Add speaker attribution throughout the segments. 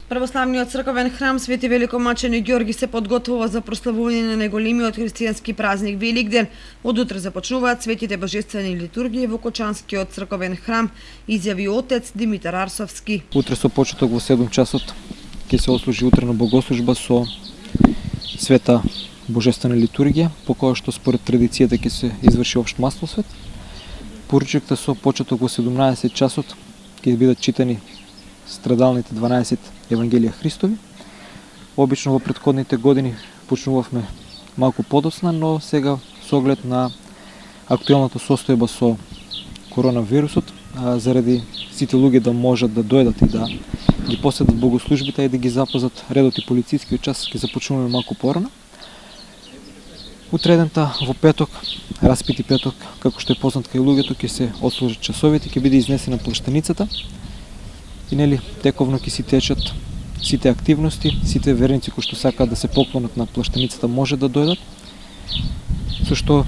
Speaker 1: Православниот црковен храм Свети Великомачени Ѓорги се подготвува за прославување на најголемиот христијански празник Великден. Од утре започнуваат светите божествени литургии во Кочанскиот црковен храм, изјави отец Димитар Арсовски.
Speaker 2: Утре со почеток во 7 часот ќе се отслужи утрена богослужба со света божествена литургија, по која што според традицијата ќе се изврши општ маслосвет. Поручокта со почеток во 17 часот ќе бидат читани страдалните 12 Евангелија Христови. Обично во претходните години почнувавме малку подоцна, но сега со оглед на актуелната состојба со коронавирусот, заради сите луѓе да можат да дојдат и да ги посетат богослужбите и да ги запазат редот и полицискиот час, ќе започнуваме малку порано. Утредента во петок, распити петок, како што е познат кај луѓето, ќе се отслужат часовите, ќе биде изнесена плаштаницата. И нели тековно ќе си течат сите активности, сите верници кои што сакаат да се поклонат на плаштаницата може да дојдат. Со што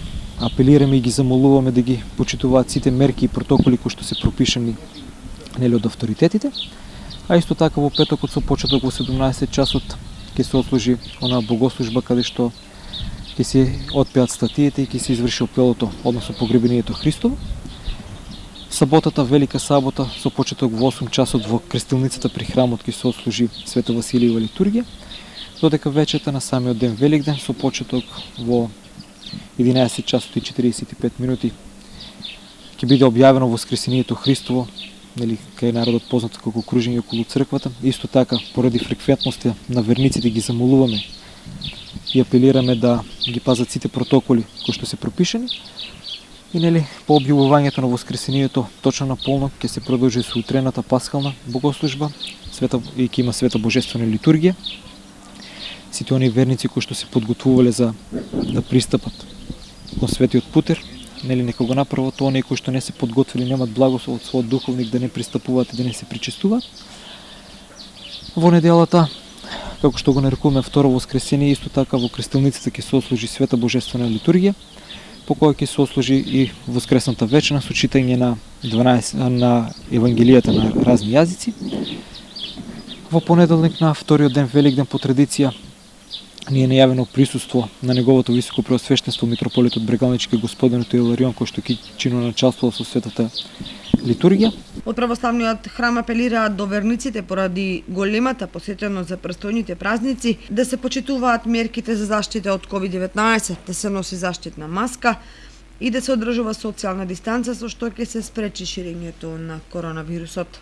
Speaker 2: апелираме и ги замолуваме да ги почитуваат сите мерки и протоколи кои што се пропишани нели од авторитетите. А исто така во петокот со почеток во 17 часот ќе се отслужи онаа богослужба каде што ќе се отпеат статиите и ќе се изврши опелото, односно погребението Христово. Саботата, Велика сабота, со почеток во 8 часот во крстилницата при храмот ќе се отслужи Света Василиева литургија, додека вечерта на самиот ден Великден со почеток во 11 часот и 45 минути ќе биде објавено Воскресението Христово, нели кај народот познато како кружење околу црквата. Исто така, поради фреквентноста на верниците ги замолуваме и апелираме да ги пазат сите протоколи кои што се пропишани. И нели по објавувањето на Воскресението точно на полнок ќе се продолжи со утрената паскална богослужба, и ќе има света божествена литургија. Сите оние верници кои што се подготвувале за да пристапат кон светиот путер, нели нека го направат, оние кои што не се подготвили, немат благослов од својот духовник да не пристапуваат и да не се причестуваат. Во неделата, како што го нарекуваме второ воскресение, исто така во крстилницата ќе се отслужи света божествена литургија, по која ќе се отслужи и воскресната вечерна со читање на 12 на Евангелијата на разни јазици. Во понеделник на вториот ден Великден по традиција ни е најавено присуство на неговото високо преосвештенство митрополитот Брегалнички господинот Иларион, кој што ќе чиноначалствува со светата литургија.
Speaker 1: Од православниот храм апелираат до верниците поради големата посетеност за престојните празници да се почитуваат мерките за заштита од COVID-19, да се носи заштитна маска и да се одржува социјална дистанца, со што ќе се спречи ширењето на коронавирусот.